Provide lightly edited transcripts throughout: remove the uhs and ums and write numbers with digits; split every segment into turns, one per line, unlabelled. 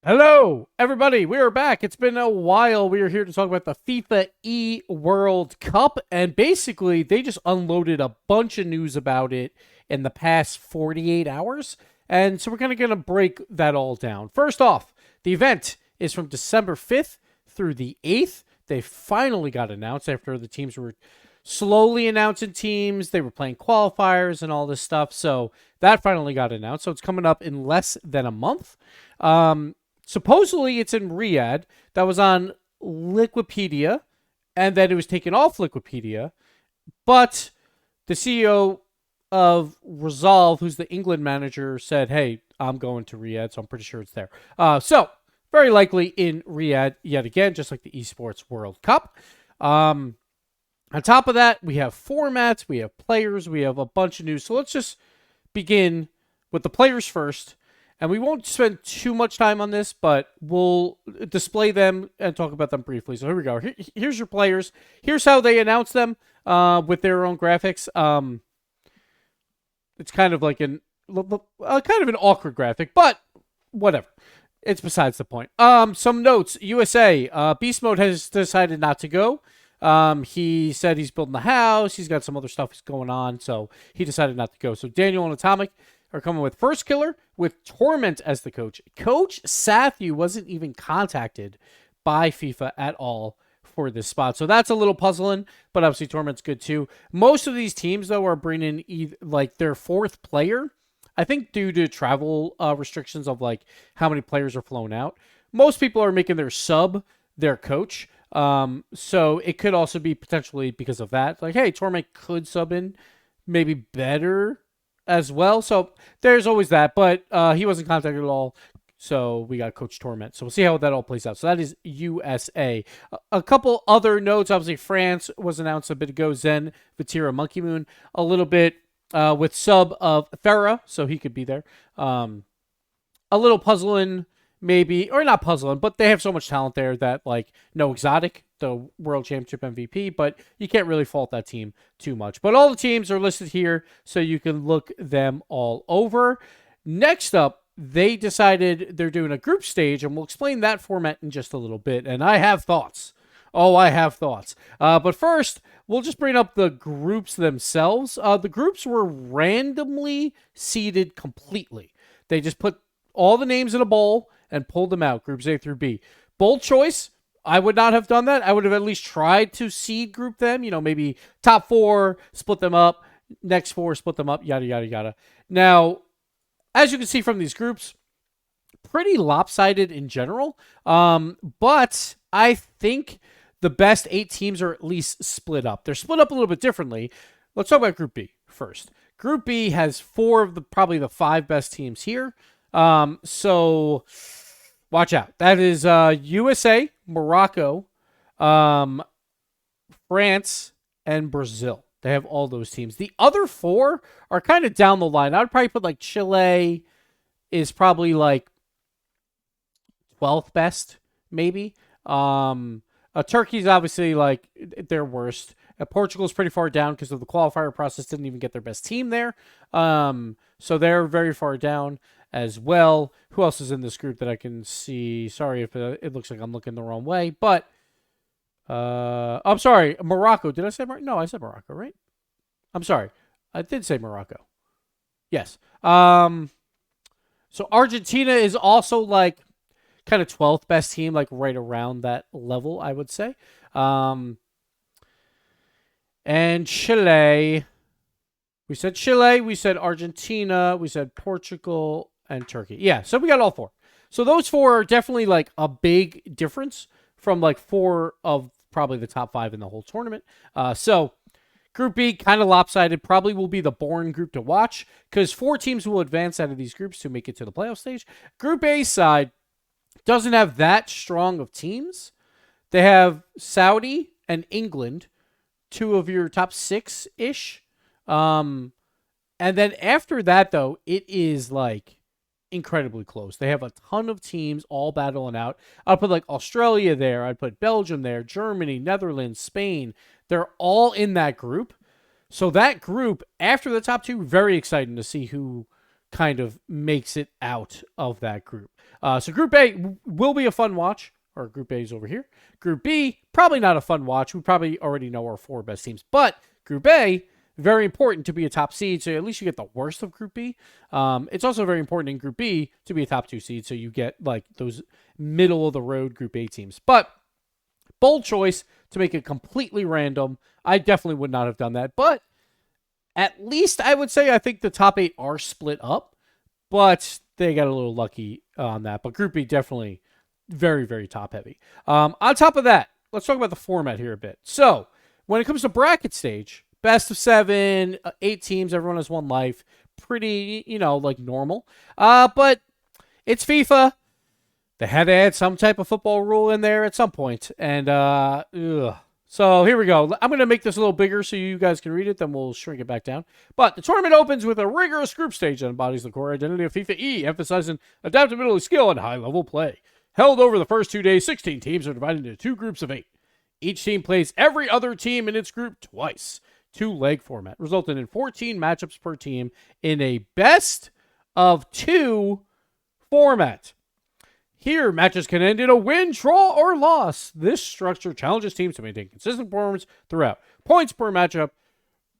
Hello, everybody. We are back. It's been a while. We are here to talk about the FIFA E World Cup. And basically, they just unloaded a bunch of news about it in the past 48 hours. And so we're kind of going to break that all down. First off, the event is from December 5th through the 8th. They finally got announced after the teams were slowly announcing teams. They were playing qualifiers and all this stuff. So that finally got announced. So it's coming up in less than a month. Supposedly it's in Riyadh. That was on Liquipedia, and then it was taken off Liquipedia. But the CEO of Resolve, who's the England manager, said, "Hey, I'm going to Riyadh, so I'm pretty sure it's there." So very likely in Riyadh yet again, just like the Esports World Cup. On top of that, we have formats, we have players, we have a bunch of news. So let's just begin with the players first. And we won't spend too much time on this, but we'll display them and talk about them briefly. So here we go. Here's your players. Here's how they announce them with their own graphics. It's kind of like kind of an awkward graphic, but whatever. It's besides the point. Some notes. USA. Beast Mode has decided not to go. He said he's building the house. He's got some other stuff going on, so he decided not to go. So Daniel and Atomic are coming with First Killer with Torment as the coach. Coach Sathu wasn't even contacted by FIFA at all for this spot. So that's a little puzzling, but obviously Torment's good too. Most of these teams, though, are bringing like their fourth player, I think due to travel restrictions of like how many players are flown out. Most people are making their sub their coach. So it could also be potentially because of that. Like, hey, Torment could sub in maybe better as well. So there's always that, but he wasn't contacted at all. So we got Coach Torment. So we'll see how that all plays out. So that is USA. A couple other notes. Obviously, France was announced a bit ago. Zen, Vatira, Monkey Moon. A little bit with sub of Farah, so he could be there. A little puzzling, maybe, or not puzzling, but they have so much talent there that, like, no Exotic, the World Championship MVP, but you can't really fault that team too much. But all the teams are listed here, so you can look them all over. Next up, they decided they're doing a group stage, and we'll explain that format in just a little bit. And I have thoughts. Oh, I have thoughts. But first, we'll just bring up the groups themselves. The groups were randomly seeded completely. They just put all the names in a bowl and pulled them out, groups A through B. Bold choice. I would not have done that. I would have at least tried to seed group them, maybe top four, split them up, next four, split them up, yada, yada, yada. Now, as you can see from these groups, pretty lopsided in general. But I think the best 8 teams are at least split up. They're split up a little bit differently. Let's talk about Group B first. Group B has 4 of probably the 5 best teams here. So watch out. That is USA, Morocco, France, and Brazil. They have all those teams. The other 4 are kind of down the line. I would probably put like Chile is probably like 12th best, maybe. Turkey's obviously like their worst. Portugal's pretty far down because of the qualifier process. Didn't even get their best team there. So they're very far down as well. Who else is in this group that I can see? Sorry if it looks like I'm looking the wrong way, but I'm sorry, Morocco. Did I say Morocco? No, I said Morocco, right? I'm sorry. I did say Morocco. Yes. So Argentina is also like kind of 12th best team, like right around that level, I would say. And Chile. We said Chile, we said Argentina, we said Portugal, and Turkey. Yeah, so we got all 4. So those 4 are definitely like a big difference from like 4 of probably the top 5 in the whole tournament. So Group B, kind of lopsided, probably will be the boring group to watch because 4 teams will advance out of these groups to make it to the playoff stage. Group A side doesn't have that strong of teams. They have Saudi and England, 2 of your top 6-ish. And then after that, though, it is like incredibly close. They have a ton of teams all battling out. I'd put like Australia there. I'd put Belgium there, Germany, Netherlands, Spain. They're all in that group. So that group, after the top 2, very exciting to see who kind of makes it out of that group. So Group A will be a fun watch. Or Group A is over here. Group B, probably not a fun watch. We probably already know our 4 best teams. But Group A, very important to be a top seed, so at least you get the worst of Group B. It's also very important in Group B to be a top 2 seed, so you get like those middle of the road Group A teams. But bold choice to make it completely random. I definitely would not have done that. But at least I would say I think the top 8 are split up, but they got a little lucky on that. But Group B definitely very, very top heavy. On top of that, let's talk about the format here a bit. So when it comes to bracket stage, best of 7, 8 teams, everyone has 1 life. Pretty, like normal. But it's FIFA. They had to add some type of football rule in there at some point. And, So here we go. I'm going to make this a little bigger so you guys can read it, then we'll shrink it back down. But the tournament opens with a rigorous group stage that embodies the core identity of FIFA E, emphasizing adaptability, skill, and high-level play. Held over the first 2 days, 16 teams are divided into 2 groups of 8. Each team plays every other team in its group twice. 2-leg format, resulting in 14 matchups per team in a best of 2 format. Here, matches can end in a win, draw, or loss. This structure challenges teams to maintain consistent performance throughout. Points per matchup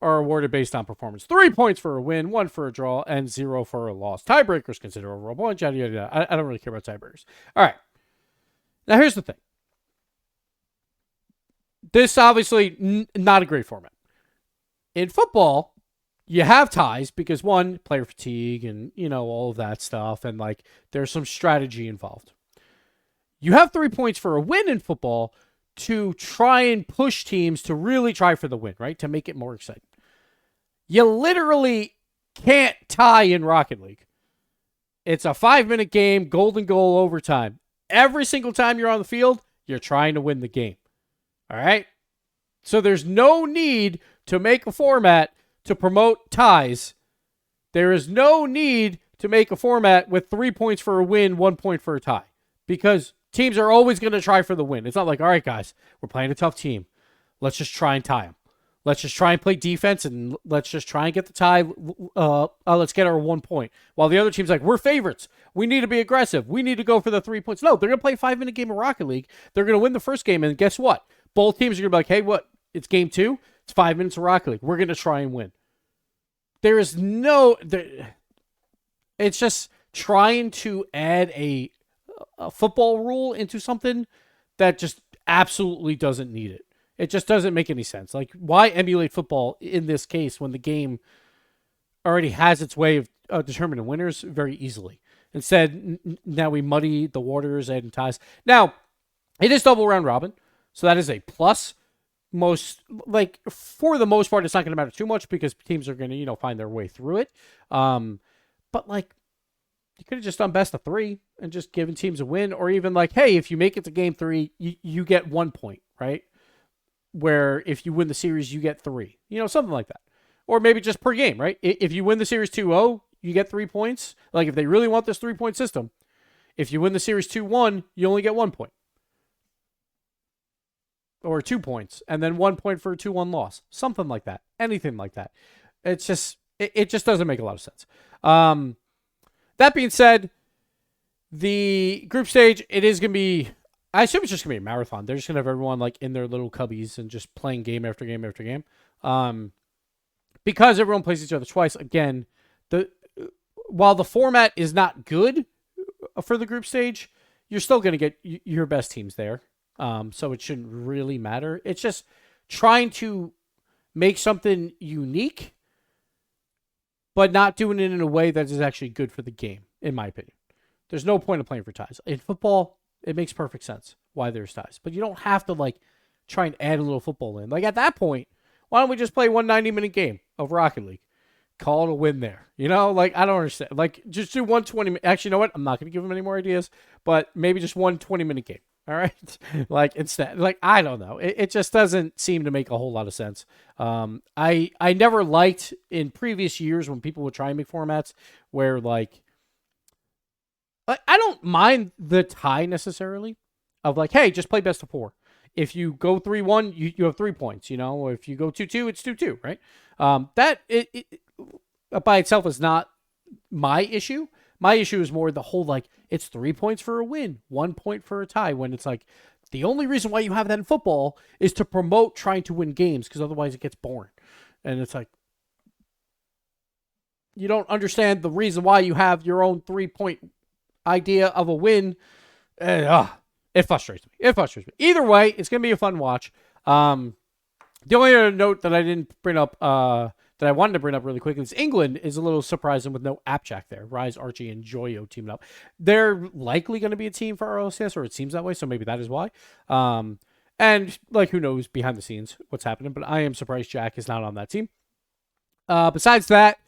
are awarded based on performance. 3 points for a win, 1 for a draw, and 0 for a loss. Tiebreakers consider overall points, yada, yada, yada. I don't really care about tiebreakers. All right. Now, here's the thing. This obviously not a great format. In football, you have ties because, one, player fatigue and, all of that stuff. And, there's some strategy involved. You have 3 points for a win in football to try and push teams to really try for the win, right? To make it more exciting. You literally can't tie in Rocket League. It's a 5-minute game, golden goal, overtime. Every single time you're on the field, you're trying to win the game. All right? So there's no need to make a format to promote ties. There is no need to make a format with 3 points for a win, 1 point for a tie. Because teams are always going to try for the win. It's not like, all right, guys, we're playing a tough team. Let's just try and tie them. Let's just try and play defense and let's just try and get the tie. Let's get our 1 point. While the other team's like, we're favorites. We need to be aggressive. We need to go for the 3 points. No, they're going to play a 5-minute game of Rocket League. They're going to win the first game. And guess what? Both teams are going to be like, hey, what? It's game 2. It's 5 minutes of Rocket League. We're going to try and win. There is no... It's just trying to add a football rule into something that just absolutely doesn't need it. It just doesn't make any sense. Like, why emulate football in this case when the game already has its way of determining winners very easily? Instead, now we muddy the waters, adding ties. Now, it is double round robin, so that is a plus. For the most part, it's not going to matter too much because teams are going to, find their way through it. But you could have just done best of 3 and just given teams a win, or even hey, if you make it to game 3, you get 1 point, right? Where if you win the series, you get 3, something like that. Or maybe just per game, right? If you win the series 2-0, you get 3 points. If they really want this 3-point system, if you win the series 2-1, you only get 1 point. Or 2 points, and then 1 point for a 2-1 loss. Something like that. Anything like that. It's just, it just doesn't make a lot of sense. That being said, the group stage, it is going to be, I assume it's just going to be a marathon. They're just going to have everyone in their little cubbies and just playing game after game after game. Because everyone plays each other twice, again, while the format is not good for the group stage, you're still going to get your best teams there. So it shouldn't really matter. It's just trying to make something unique, but not doing it in a way that is actually good for the game, in my opinion. There's no point of playing for ties. In football, it makes perfect sense why there's ties. But you don't have to, try and add a little football in. At that point, why don't we just play one 90-minute game of Rocket League? Call it a win there. I don't understand. Just do 120. Actually, you know what? I'm not going to give them any more ideas, but maybe just one 20-minute game. All right. Instead, I don't know. It just doesn't seem to make a whole lot of sense. I never liked in previous years when people would try and make formats where I don't mind the tie necessarily of hey, just play best of 4. If you go 3-1, you have 3 points, If you go 2-2, it's 2-2, right? That it by itself is not my issue. My issue is more the whole, like, it's 3 points for a win, 1 point for a tie, when it's like, the only reason why you have that in football is to promote trying to win games, because otherwise it gets boring. And it's like, you don't understand the reason why you have your own 3-point idea of a win. It frustrates me. It frustrates me. Either way, it's going to be a fun watch. The only other note that I didn't bring up, that I wanted to bring up really quickly, is England is a little surprising with no Apchak there. Rise, Archie, and Joyo teaming up. They're likely going to be a team for RLCS, or it seems that way, so maybe that is why. And, like, who knows behind the scenes what's happening, but I am surprised Jack is not on that team. Besides that,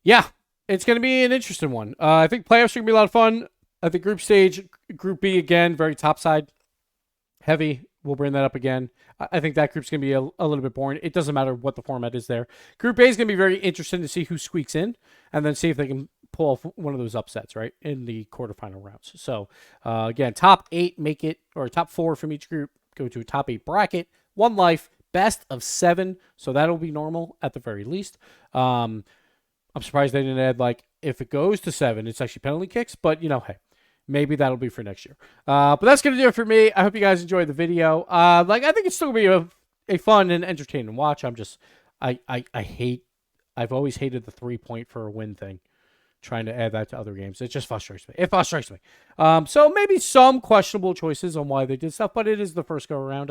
yeah, it's going to be an interesting one. I think playoffs are going to be a lot of fun. I think group stage, Group B, again, very topside heavy. We'll bring that up again. I think that group's going to be a little bit boring. It doesn't matter what the format is there. Group A is going to be very interesting to see who squeaks in, and then see if they can pull off one of those upsets, right, in the quarterfinal rounds. So, again, top 8 make it, or top 4 from each group go to a top 8 bracket. 1 life, best of 7. So that'll be normal at the very least. I'm surprised they didn't add, like, if it goes to 7, it's actually penalty kicks. But, you know, hey, maybe that'll be for next year. But that's going to do it for me. I hope you guys enjoyed the video. I think it's still going to be a fun and entertaining watch. I've always hated the 3-point for a win thing. Trying to add that to other games. It just frustrates me. It frustrates me. So maybe some questionable choices on why they did stuff, but it is the first go around.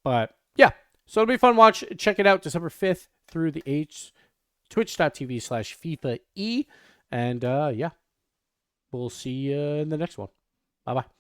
But yeah, so it'll be a fun watch. Check it out December 5th through the 8th. Twitch.tv/FIFAe. And yeah, we'll see you in the next one. Bye-bye.